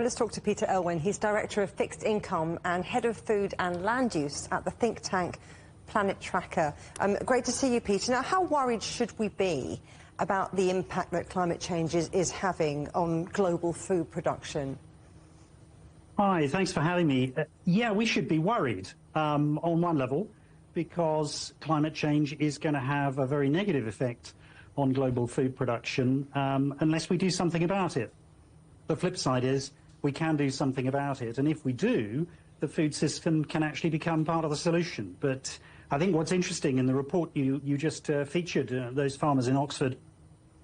Well, let's talk to Peter Elwin. He's Director of Fixed Income and Head of Food and Land Use at the think tank Planet Tracker. Great to see you, Peter. Now, how worried should we be about the impact that climate change is having on global food production? Hi, thanks for having me. Yeah, we should be worried on one level, because climate change is going to have a very negative effect on global food production unless we do something about it. The flip side is we can do something about it, and if we do, the food system can actually become part of the solution. But I think what's interesting in the report you just featured, those farmers in Oxford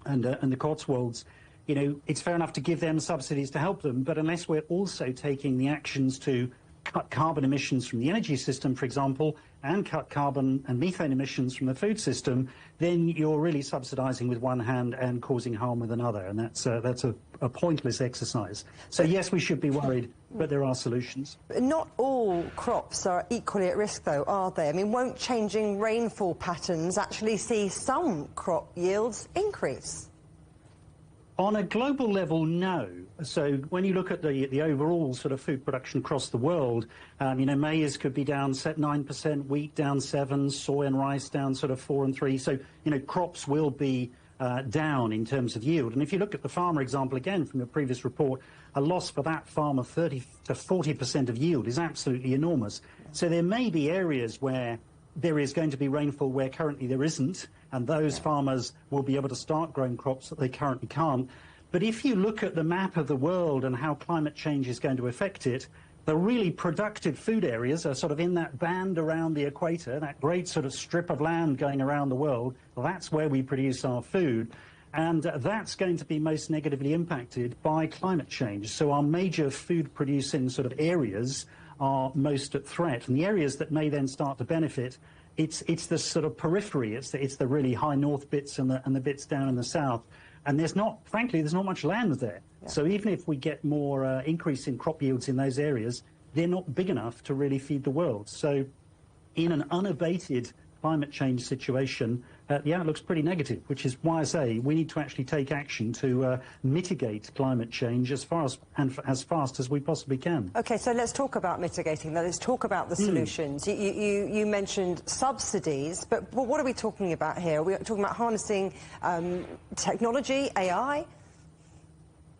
and the Cotswolds, you know, it's fair enough to give them subsidies to help them, but unless we're also taking the actions to cut carbon emissions from the energy system, for example, and cut carbon and methane emissions from the food system, then you're really subsidising with one hand and causing harm with another, and that's a pointless exercise. So yes, we should be worried, but there are solutions. Not all crops are equally at risk, though, are they? I mean, won't changing rainfall patterns actually see some crop yields increase? On a global level, no. So when you look at the overall sort of food production across the world, you know, maize could be down 9%, wheat down 7%, soy and rice down sort of 4 and 3. So, you know, crops will be down in terms of yield. And if you look at the farmer example again from the previous report, a loss for that farmer 30 to 40% of yield is absolutely enormous. So there may be areas where there is going to be rainfall where currently there isn't, and those farmers will be able to start growing crops that they currently can't. But if you look at the map of the world and how climate change is going to affect it, the really productive food areas are sort of in that band around the equator, that great sort of strip of land going around the world. Well, that's where we produce our food, and that's going to be most negatively impacted by climate change. So our major food producing sort of areas are most at threat, and the areas that may then start to benefit, it's the sort of periphery, it's the really high north bits and the bits down in the south, and frankly there's not much land there. Yeah. So even if we get more increase in crop yields in those areas, they're not big enough to really feed the world. So in an unabated climate change situation, yeah, it looks pretty negative, which is why I say we need to actually take action to mitigate climate change as fast as we possibly can. OK, so let's talk about mitigating that. Let's talk about the solutions. You mentioned subsidies, but what are we talking about here? Are we talking about harnessing technology, AI?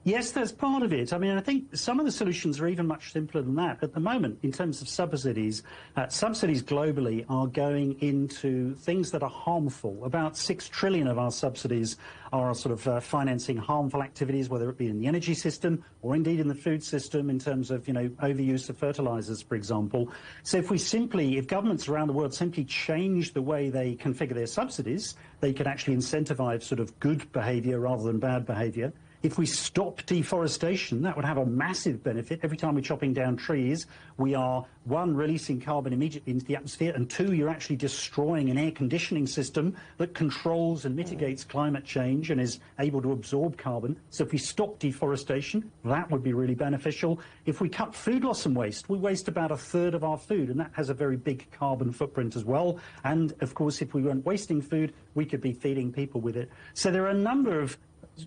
Yes, that's part of it. I mean, I think some of the solutions are even much simpler than that. At the moment, in terms of subsidies, subsidies globally are going into things that are harmful. About 6 trillion of our subsidies are sort of financing harmful activities, whether it be in the energy system or indeed in the food system in terms of, you know, overuse of fertilizers, for example. So if governments around the world simply change the way they configure their subsidies, they could actually incentivize sort of good behavior rather than bad behavior. If we stop deforestation, that would have a massive benefit. Every time we're chopping down trees, we are, one, releasing carbon immediately into the atmosphere, and two, you're actually destroying an air conditioning system that controls and mitigates climate change and is able to absorb carbon. So if we stop deforestation, that would be really beneficial. If we cut food loss and waste, we waste about 1/3 of our food, and that has a very big carbon footprint as well. And, of course, if we weren't wasting food, we could be feeding people with it. So there are a number of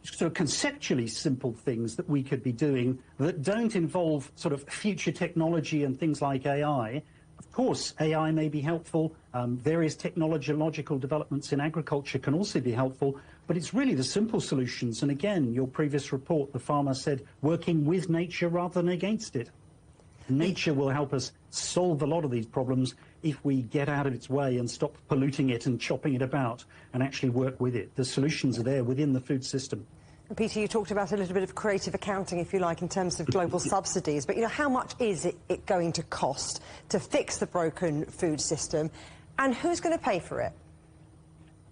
sort of conceptually simple things that we could be doing that don't involve sort of future technology and things like AI. Of course, AI may be helpful. Various technological developments in agriculture can also be helpful, but it's really the simple solutions. And again, your previous report, the farmer said, working with nature rather than against it. Nature will help us solve a lot of these problems if we get out of its way and stop polluting it and chopping it about and actually work with it. The solutions are there within the food system. And Peter, you talked about a little bit of creative accounting, if you like, in terms of global subsidies. But, you know, how much is it going to cost to fix the broken food system? And who's going to pay for it?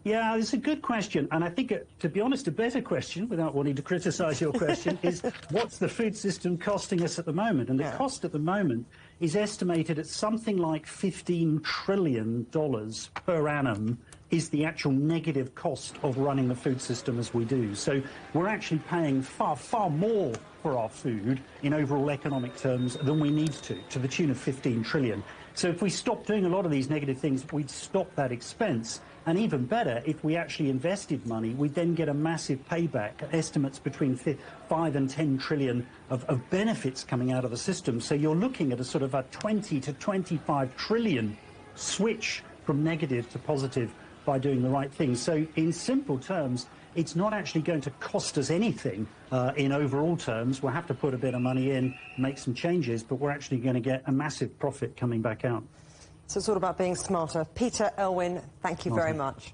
Yeah, it's a good question. And I think, to be honest, a better question, without wanting to criticise your question, is what's the food system costing us at the moment? And the cost at the moment is estimated at something like $15 trillion per annum is the actual negative cost of running the food system as we do. So we're actually paying far, far more for our food in overall economic terms than we need to the tune of 15 trillion. So if we stop doing a lot of these negative things, we'd stop that expense. And even better, if we actually invested money, we'd then get a massive payback, estimates between 5 and 10 trillion of benefits coming out of the system. So you're looking at a sort of a 20 to 25 trillion switch from negative to positive by doing the right thing. So in simple terms, it's not actually going to cost us anything in overall terms. We'll have to put a bit of money in, make some changes, but we're actually going to get a massive profit coming back out. So it's all about being smarter. Peter, Elwin, thank you very much.